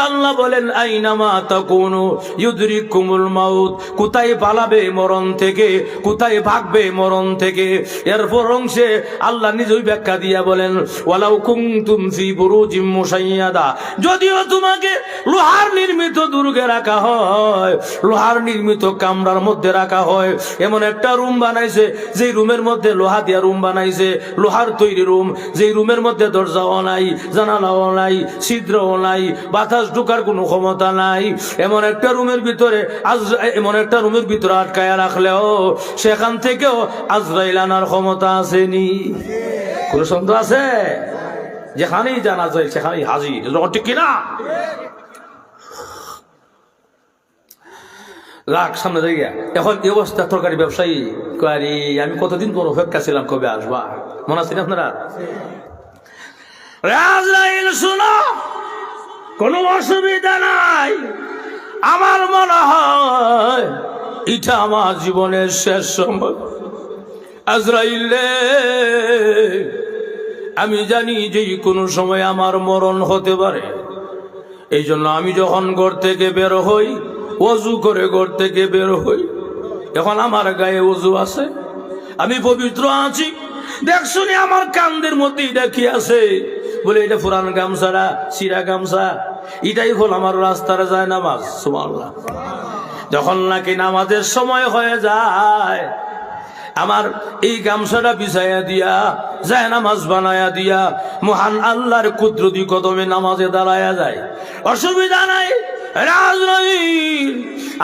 আল্লাহ বলেন আইনামা তাকুনু ইউদরিকুমুল মাউত, কোথায় পালাবে মরণ থেকে, কোথায় ভাগবে মরণ থেকে। এরপর অংশে আল্লাহ নিজেই ব্যাখ্যা দিয়া বলেন ওয়ালাউ কুনতুম ফি বুরুজিম মুশাইয়াদা, যদিও তোমাকে লোহার নির্মিত দুর্গে রাখা হয়, লোহার নির্মিত কামরার মধ্যে রাখা হয়, এমন একটা রুম বানাইছে যে রুমের মধ্যে লোহা দিয়া রুম বানাইছে, লোহার তৈরি রুম, যে রুমের মধ্যে দরজাও নাই, জানালাও নাই, ছিদ্রও নাই, বাতাস ঢোকার কোনো ক্ষমতা নাই, এমন একটা রুমের ভিতরে আটকায়া রাখলেও সেখান থেকেও আজরাইল আনার ক্ষমতা আসেনি। কোন সন্দেহ আছে? যেখানেই জানা যায় সেখানেই হাজির, ঠিক কিনা? লাখ সামনে জায়গা। এখন এই অবস্থা তরকারি ব্যবসায়ী কয়ারি, আমি কতদিন পর অপেক্ষা ছিলাম কবে আসবা, মনে আছেন আপনারা? আজরাইল শুনো, কোনো অসুবিধা নাই, আমার মনে হয় এটা আমার জীবনের শেষ সময়। আজরাইল রে, আমি জানি যে কোনো সময় আমার মরণ হতে পারে, এই জন্য আমি যখন ঘর থেকে বের হই, ওযু করে ঘর থেকে বের হই। এখন আমার গায়ে ওযু আছে, আমি পবিত্র আছি। দেখছুনি আমার কান্দের মধ্যে এটা কি আছে? বলে এটা পুরান গামছাটা, চিরা গামছা, এটাই হল আমার রাস্তার যায় নামাজ। সুবহানাল্লাহ। যখন নাকি নামাজের সময় হয়ে যায়, আমার এই গামছাটা বিছাইয়া দিয়া, যায় নামাজ বানায়া দিয়া, মহান আল্লাহর কুদরতি কদমে নামাজে দাঁড়ায়া যায়, অসুবিধা নাই। আজরাইল,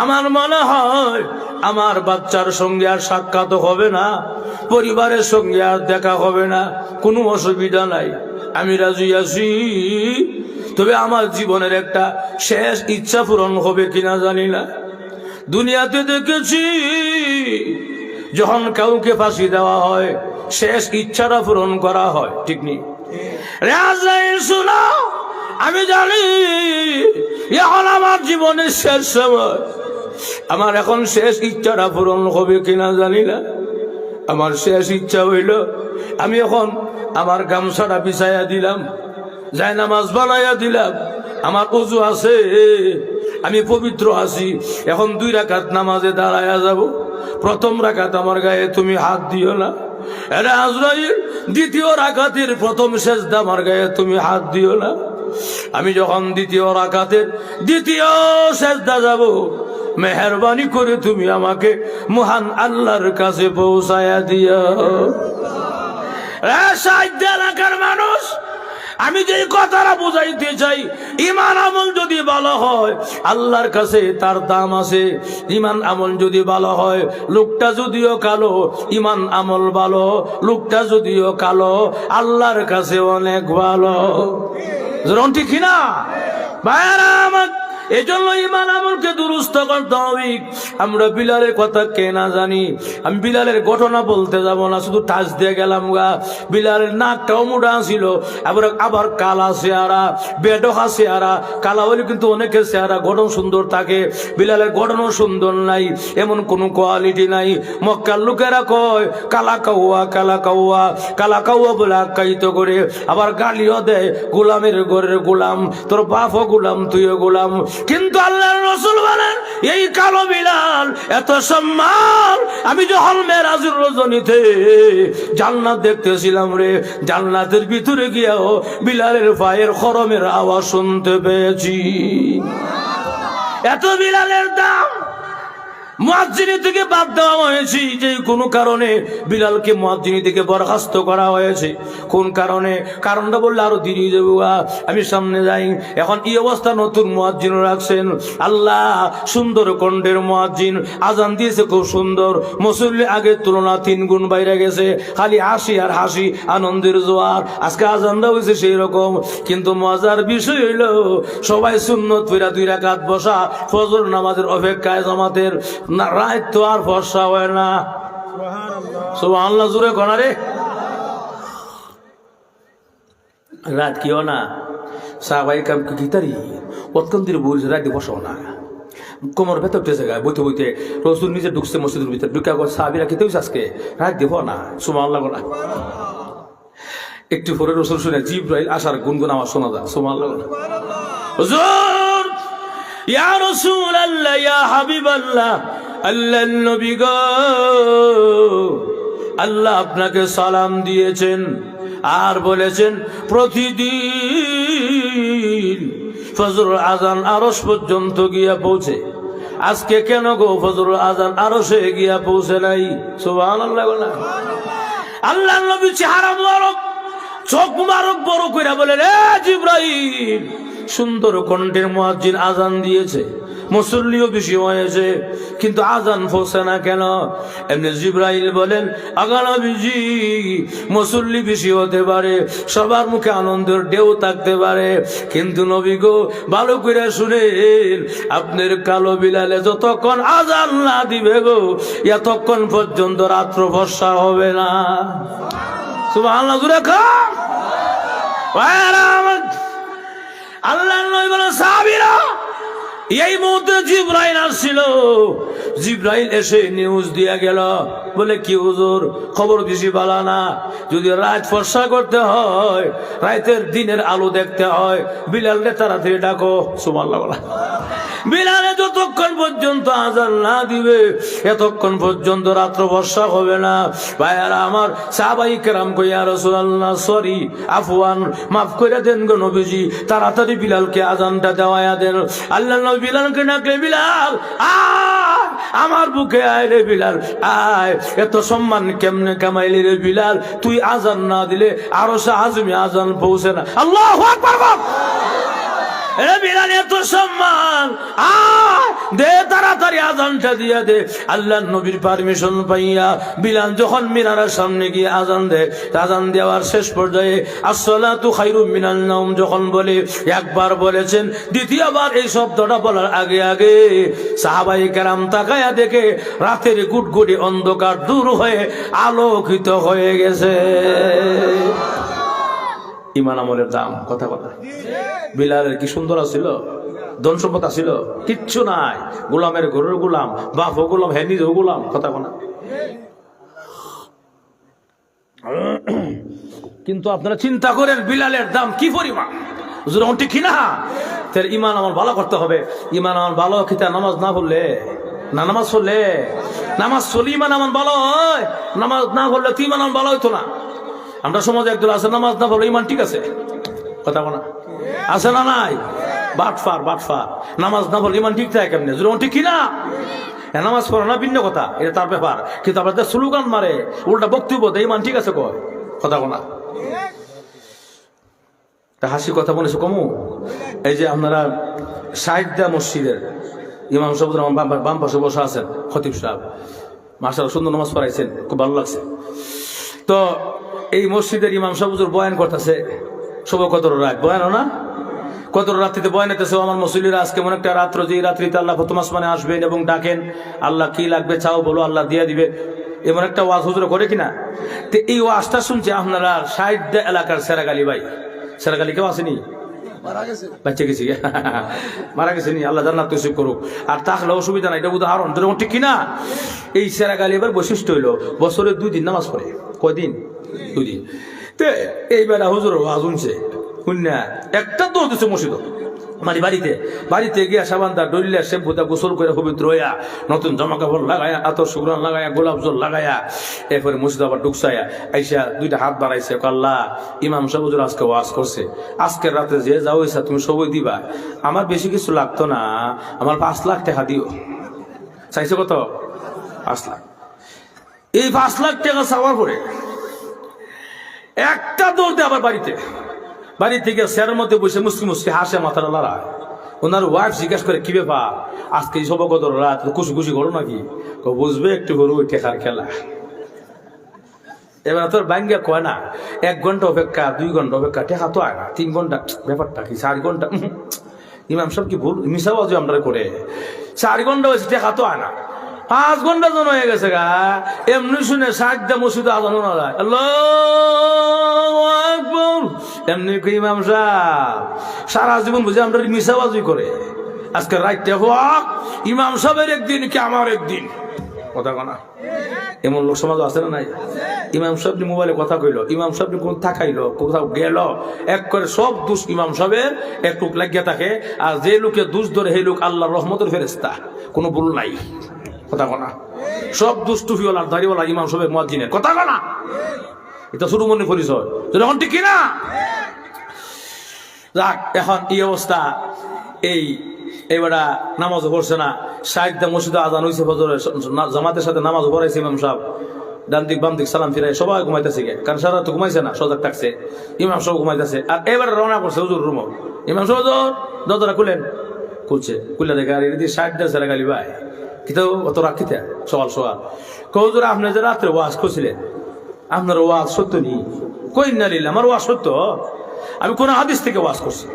আমার মনে হয় আমার বাচ্চার সঙ্গে আর সাক্ষাৎ হবে না, পরিবারের সঙ্গে আর দেখা হবে না, কোনো অসুবিধা নাই, আমি রাজি আছি। তবে আমার জীবনের একটা শেষ ইচ্ছা পূরণ হবে কিনা জানি না। দুনিয়াতে দেখেছি যখন কাউকে ফাঁসি দেওয়া হয়, শেষ ইচ্ছাটা পূরণ করা হয়, ঠিক নেই? আজরাইল শুনো, আমি জানি এখন আমার জীবনের শেষ সময়, আমার এখন শেষ ইচ্ছাটা পূরণ হবে কিনা জানি না। আমার শেষ ইচ্ছা হইল, আমি এখন আমার গামছাটা বিছাইয়া দিলাম, যায় নামাজ বানাইয়া দিলাম, আমার ওযু আছে, আমি পবিত্র আছি। এখন 2 রাকাত নামাজে দাঁড়ায়া যাব। প্রথম রাকাত আমার গায়ে তুমি হাত দিও না। আরে আজরাইল, দ্বিতীয় রাকাতের প্রথম সেজদা আমার গায়ে তুমি হাত দিও না। আমি যখন দ্বিতীয় রাকাতের দ্বিতীয় সেজদা যাব, মেহেরবানি করে তুমি আমাকে মহান আল্লাহর কাছে পৌঁছায়া দিও। সাহায্য এলাকার মানুষ, আমি যে কথাটা বুঝাইতে চাই, ইমান আমল যদি ভালো হয় আল্লাহর কাছে তার দাম আছে। ইমান আমল যদি ভালো হয়, লোকটা যদিও কালো, ইমান আমল ভালো, লোকটা যদিও কালো, আল্লাহর কাছে অনেক ভালো। ঠিক না ভাইরা আমার? এই জন্য ইমান আমলকে দুরুস্ত করতে হবে। আমরা বিলালের কথা কে না জানি, আমি বিলালের ঘটনা বলতে যাব না, শুধু টাচ দিয়ে গেলাম গা। বিলালের নাকটাও মোটা ছিল, আবার কালা চেহারা, বেডকা চেহারা। কালা হলে কিন্তু অনেকের চেহারা গঠন সুন্দর থাকে, বিলালের গঠনও সুন্দর নাই, এমন কোনো কোয়ালিটি নাই। মক্কার লোকেরা কয় কালা কাউয়া, কালা কাউয়া, কালা কাউয়া বলে আখ্যায়িত করে, আবার গালিও দেয়, গোলামের ঘরের গোলাম, তোর বাপও গোলাম, তুইও গোলাম। কিন্তু আল্লাহর রাসূল বলেন এই কালো বিলাল এত সম্মান। আমি যখন মেরাজের রজনীতে জান্নাত দেখতেছিলাম রে, জান্নাতের ভিতরে গিয়েও বিলালের পায়ের খরমের আওয়াজ শুনতে পেয়েছি। এত বিলালের দাম। মুয়াজ্জিনি থেকে বাদ দেওয়া হয়েছে, যে কোনো কারণে বিলালকে মুয়াজ্জিনি থেকে বরখাস্ত করা হয়েছে। কোন কারণে? কারণটা বললে আরো দেরি হয়ে যাবে, আমি সামনে যাই। এখন এই অবস্থা নতুন মুয়াজ্জিন রাখছেন, আল্লাহ সুন্দর কণ্ঠের মুয়াজ্জিন, আজান দিয়েছে খুব সুন্দর, মুসল্লি আগের তুলনা 3 গুণ বাইরে গেছে, খালি হাসি আর হাসি, আনন্দের জোয়ার। আজকে আজানটা হয়েছে সেই রকম, কিন্তু মজার বিষয় হইল সবাই সুন্নত পড়া 2 রাকাত বসা ফজর নামাজের অপেক্ষায় জামাতের। না রাত তো আর ফর্সা হয় না। সুবহানাল্লাহ, জোরে কোনা রে। রাত কিও না সাহাবায়ে কাম কিতারি অত্যন্তের বলছে রাতে বসাও না, কোমর ভেতর উঠেছে গায়ে বইতে বইতে। রসুল নিজে ঢুকছে মসজিদের ভিতরে, ঢুকে সাহাবীরা খেতে হয়েছে আজকে রাত দেব না। সুবহানাল্লাহ কোনা। একটু পরে রসুল শুনে জিবরাইল আসার গুনগুন আমার শোনা যায়। সুবহানাল্লাহ। ইয়া রাসূলুল্লাহ, ইয়া হাবিবাল্লাহ, আল্লাহর নবী গো, আল্লাহ আপনাকে সালাম দিয়েছেন আর বলেছেন প্রতিদিন ফজরের আজান আরশ পর্যন্ত গিয়া পৌঁছে। আজকে কেন গো ফজরের আজান আরশে গিয়া পৌঁছে নাই? সুবহানাল্লাহ। আল্লাহর নবী চেহারা মুবারক, চোখ মুবারক বড় কইরা বলেন, এ জিবরাইল, সুন্দর কণ্ঠের মুয়াজ্জিন আজান দিয়েছে, মুসল্লিও বেশি হয়েছে, কিন্তু আজান পৌঁছে না কেন? এমনি জিবরাইল বলেন, আগা নবীজি, মুসল্লি বেশি হতে পারে, সবার মুখে আনন্দের ঢেউ থাকতে পারে, কিন্তু নবী গো ভালো করে শুনেন, আপনার কালো বিলালে যতক্ষণ আজান না দিবে গো, এতক্ষণ পর্যন্ত রাত্র বর্ষা হবে না। সুবহানাল্লাহ। জোরে খান। আল্লাহ নবী বলেন, সাহাবীরা, এই মুহূর্তে জিবরাইল আসছিল। জিবরাইল এসে নিউজ দিয়া গেল, বলে কি হুজুর, খবর বেশি ভালো না, যদি রাত ফর্সা করতে হয়, রাতের দিনের আলো দেখতে হয়, বিলালে তাড়াতাড়ি ডাকো। সুবহানাল্লাহ। বিলালে যতক্ষণ পর্যন্ত আজান না দিবে এতক্ষণ পর্যন্ত রাত্র বর্ষা হবে না। ভাইয়ারা আমার, সাহাবাই কেরাম কই, ইয়া রাসূলুল্লাহ, সরি, আফওয়ান, মাফ করে দেন গো নবীজি, তাড়াতাড়ি বিলালকে আজানটা দেওয়ায়া দেন। আল্লাহ নবী বিলালকে ডাকলে, বিলাল আয়, আমার বুকে আয় রে বিলাল, আয়। এত সম্মান কেমনে কামাইলি রে বিলাল, তুই আজান না দিলে আরশে আযমে আজান পৌঁছে না। আল্লাহু আকবার। এ বিলাল, এত সম্মান, আয় দে, তাড়াতাড়ি আজানটা দিয়ে দে। আল্লাহ নবীর পারমিশন পাইয়া বিলাল যখন মিনারের সামনে গিয়ে আজান দেয়, আজান দেওয়ার শেষ পর্যায়ে আসসালাতু খায়রুম মিনান নাওম যখন বলে, একবার বলেছেন, দ্বিতীয়বার এই শব্দটা বলার আগে আগে সাহাবায়ে কেরাম তাকায়া দেখে রাতের গুটগুটি অন্ধকার দূর হয়ে আলোকিত হয়ে গেছে। ইমান আমলের দাম, কথা কথা। বিলালের কি সুন্দর আছিল, ধন সম্পদ আছিল, কিচ্ছু নাই, গোলামের ঘরের গোলাম, বাপও গোলাম, হ্যাঁ নিজেও গোলাম, কথা বলা। কিন্তু আপনারা চিন্তা করেন বিলালের দাম কি পরিমাণ, ঠিক কিনা? তাহলে ইমান আমল ভালো করতে হবে। ইমান আমল ভালো খেতে নামাজ না পড়লে, না নামাজ পড়লে, নামাজ চলি ইমান আমল ভালো হয়, নামাজ না পড়লে তো ইমান আমল ভালো হইতো না। আমরা সমাজে একদল আছে, নামাজ না পড়লে ইমান ঠিক আছে, কথা বলা আছে না নাই? বাটফার, বাটফার, নামাজ না পড়লে ইমান ঠিক থাকে কেমনে? ঠিক কিনা? নামাজ পড়া না ভিন্ন কথা, এটা তার ব্যাপার, কিন্তু আপনাদের স্লোগান মারে, উল্টা বক্তব্য দেয়, ইমান ঠিক আছে কয়, কথা বলা। হাসি কথা বলেছে কমু। এই যে আপনারা সাহিত্যা মসজিদের ইমাম সাহেব বাম পাশে বসা আছেন, খতিব সাহেব, মাশাআল্লাহ সুন্দর নামাজ পড়াইছেন, খুব ভালো লাগছে। তো এই মসজিদের ইমাম সাহেব বয়ান করতেছে, শুভ কদর রাত বয়ান না, কদর রাত্রিতে বয়ান হইতেছে, আমার মুসল্লিরা আজকে মনে একটা রাত্র, যে রাত্রিতে আল্লাহ প্রথম আসমানে আসবেন এবং ডাকেন, আল্লাহ কি লাগবে চাও বলো, আল্লাহ দিয়ে দিবে, এমন একটা ওয়াজ হুজুর করে কিনা। তো এই ওয়াজটা শুনছে আপনারা সাহিত্যা এলাকার সেরাগালি ভাই, সেরাগালি কেউ আসেনি, বাচ্চা গেছি, মারা গেছে নি, আল্লাহ জান্নাত নসিব করুক। আর তাহলে অসুবিধা নাই, এটা উদাহরণ, ঠিক কিনা? এই সেরাগালি এবার বৈশিষ্ট্য হইলো বছরে 2 দিন নামাজ পড়ে। কয়দিন? 2 দিন। তো এইবার হুজুর ওয়াজ শুনছে, শুননা একটা দৌড় দিচ্ছে মসজিদ, মানে বাড়িতে গিয়া সাবানদা ডলিয়া শ্যাম্পুদা গোসল করে পবিত্র হইয়া, নতুন জামা কাপড় লাগায়া, আতর শুকরান লাগায়া, গোলাপ জল লাগায়া, এরপরে মসজিদ আবার ঢুকসায়া আইসা 2টা হাত বাড়াইছে, আল্লাহ ইমাম সাহেব হুজুর আজকে ওয়াজ করছে, আজকের রাতে যে যাও ইচ্ছা তুমি সবই দিবা, আমার বেশি কিছু লাগতো না, আমার 5 লাখ টাকা দিও। চাইছে কত? 5 লাখ। এই 5 লাখ টাকা চাওয়ার পরে একটা দৌড় দেয় আবার বাড়ি থেকে স্যারের মধ্যে বসে মুসকি হাসে, মাথাটা লড়ায়। ওনার ওয়াইফ জিজ্ঞাসা করে, কি ব্যাপার আজকে সব কত রাত, খুশি করো নাকি? বুঝবে একটু করো, ওই টেকার খেলা। এবার তোর ব্যাঙ্গে কয় না, 1 ঘন্টা অপেক্ষা, 2 ঘন্টা অপেক্ষা, টেকা তো আয় না, 3 ঘন্টা, ব্যাপারটা কি 4 ঘন্টা? ইমাম সাহেব কি ভুল মিশাবাজি আমরা করে, 4 ঘন্টা হয়েছে, টেকা তো আয় না, 5 ঘন্টা জন হয়ে গেছে গা। এমনি শুনে সাজদা মসজিদে আজানো না যায়, আল্লাহু আকবার, এমনি কি ইমাম সাহেব সারা জীবন বুঝে আমরা মিশাবাজি করে, আজকে রাইতে হোক ইমাম সাহেবের একদিন কি আমার একদিন, কথা কনা। এমন লোক সমাজ আছে না নাই? ইমাম সাহেব মোবাইলে কথা কইলো, ইমাম সাহেব কোন থাকাইলো, কোথাও গেল, এক করে সব দোষ ইমাম সাহেবের এক লোক লাগিয়া থাকে। আর যে লোকে দোষ ধরে সেই লোক আল্লাহর রহমতের ফেরেশতা, কোনো ভুল নাই। কথা কনা সব দোষ টুফিওয়ালার দাড়িওয়ালা ইমাম সাহেবের মুয়াজ্জিনের। কথা কনা এটা শুরু মনে পরিচয় যখন ঠিক কিনা। যাক, এখন এই অবস্থা, এইবারা নামাজও পড়ছে না। সাইডটা মসজিদে আজান হয়েছে, ফজরের জামাতের সাথে নামাজও পড়াইছে ইমাম সাহেব। ডান দিক বাম দিক সালাম ফিরাই সবাই ঘুমাইতেছে, কারণ সারা তো ঘুমাইছে না, সজাগ থাকছে। ইমাম সাহেব ঘুমাইতেছে, আর এবার রওনা করছে হুজুর রুম। ইমাম সাহেব দরজাটা খুলেন, খুলে দেখে আর এদিকে সাইডটা ছেড়ে গালি ভাই কিন্তু অত রাখিতে সকাল সকাল হুজুর আপনি যে রাত্রে ওয়াজ করছিলেন, আপনার ওয়াজ সত্য নি? কই না নিলে আমার ওয়াজ সত্য, আমি কোন হাদিস থেকে ওয়াজ করছি?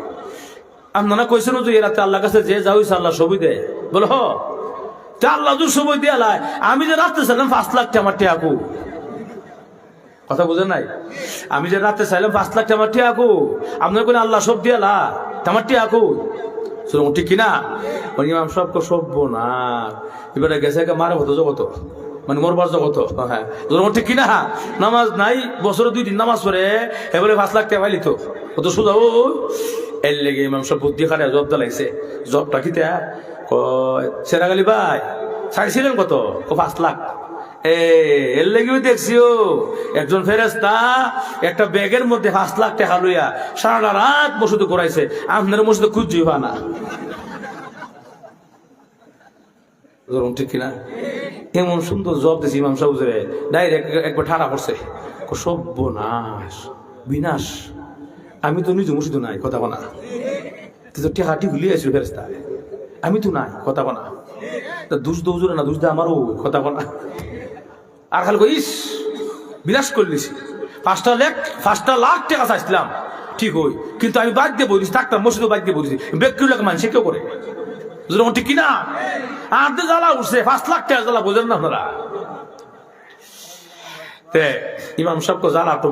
আপনারা কইছেন যে রাতে আল্লাহ কাছে যে যা হইছে আল্লাহ সবই দেয়। বলো হ, আল্লাহ দূর সবই দিয়ে লাই। আমি যে রাত্রে চাইলাম 5 লাখ টাকা আমার টিয়াকু, কথা বুঝেন নাই? আমি যে রাতে চাইলাম 5 লাখ টাকা আমার টিয়াকু, আপনার কোন আল্লাহ সব দিয়ে লা আমার টিয়াকু, ঠিক কিনা? ইমাম সব সভ্য না, এবারে গেছে মারে হতো জগত, মানে মরবার জগত। হ্যাঁ, ঠিক কিনা? নামাজ নাই, বছরে 2 দিন নামাজ পড়ে, এবারে 5 লাখ টাকা পাইলি তো কত সোজা। ও এর লেগে ইমাম সব বুদ্ধি খাটে জব দালাইছে। জবটা কি সেরাগালি ভাই চাইছিলেন কত? 5 লাখ। এর লেগে দেখছিও একজন ফেরেশতা একটা ব্যাগের মধ্যে 5 লাখ টাকা লইয়া সারা রাত মসজিদে করাইছে, আপনার মসজিদে খুঁজি হয় না। ঠিক কিনা? এমন সুন্দর জব দিয়েছে ইমাম সাহেব, ডাইরেক্ট একবার ঠাড়া করছে, সর্বনাশ বিনাশ। আমি তো নিজে মসজিদ নাই, কথা বনা তো টেহাটি ভুলিয়ে আসছিল ফেরেশতা, আমি তো নাই, কথা বনা দুষ দৌজরে না, দুষ দে আমারও, কথা বনা। আর খালি ইস বিনাশ করলিস, 5 লাখ টাকা চাইছিলাম, ঠিক হই, কিন্তু আমি বাদ দিয়ে বলিস থাকতাম, মসজিদও বাদ দিয়ে বলিস, ব্যক্তি লোক মানুষ কেউ করে, ঠিক কিনা? আর জ্বালা উঠছে 5 লাখ টাকা জ্বালা, বোঝেন না আপনারা? ইমাম সাহেবকে জ্বালা একটু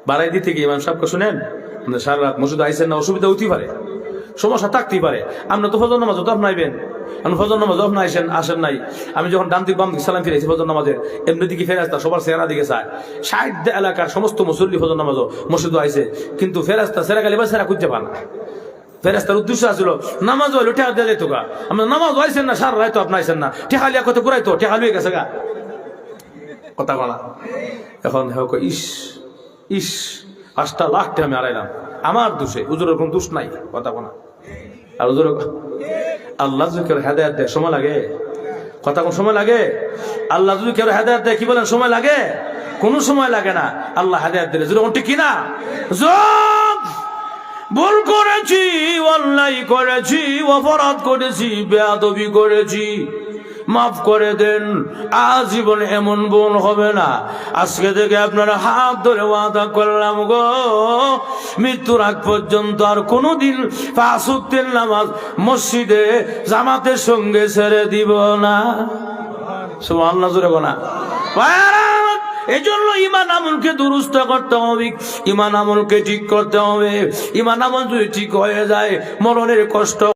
বাড়াই দিতে গিয়ে ইমাম সাহেবকে শুনেন, সারা রাত মসজিদে আইসেন না, অসুবিধা হইতেই পারে, সমস্যা থাকতেই পারে। আপনি তো ফজর নামাজ যখন আইবেন, আপনি ফজর নামাজ যখন আসেন নাই, আমি যখন ডান দিক বাম দিক সালাম ফিরেছি ফজর নামাজের, এমনি দিকে ফেরাস্তা সবার চেহারা দিকে চায়। 60 এলাকার সমস্ত মুসল্লি ফজর নামাজও মসজিদে আইসে, কিন্তু ফেরাস্তা সেরা গালি বা সেরা খুঁজতে পান না। ফেরাস্তার উদ্দেশ্য আসছিল নামাজ হইলো টেকা দিয়ে যেত গা, আমরা নামাজ আইসেন না, সারা রায় তো আপনি আইসেন না, টেকা লিয়া কত ঘুরাইতো, টেকা লুয়ে গেছে গা, কথা বলা। এখন ইস 5 লাখ টাকা আমি হারাইলাম, আমার দোষে, হুজুরের কোন দোষ নাই, কথা বলা। আর হুজুর আল্লাহ যদি কেউ হেদায়েত দেয় সময় লাগে, কথা কোন সময় লাগে? আল্লাহ যদি কেউ হেদায়েত দেয় কি বলেন সময় লাগে? কোনো সময় লাগে না। আল্লাহ হেদায়েত দিলে যদি ঠিক কিনা? ভুল করেছি, অন্যায় করেছি, অপরাধ করেছি, বেয়াদবি করেছি, মাফ করে দেন, আজীবন এমন ভুল হবে না। আজকে থেকে আপনারা হাত ধরে ওয়াদা করলাম গো, মৃত্যুর আগ পর্যন্ত আর কোনোদিন 5 ওয়াক্তের নামাজ মসজিদে জামাতের সঙ্গে ছেড়ে দিব না। সুবহানাল্লাহ, জোরে বলা। এই জন্য ইমান আমলকে দুরুস্ত করতে হবে, ইমান আমলকে ঠিক করতে হবে। ইমান আমল যদি ঠিক হয়ে যায়, মরণের কষ্ট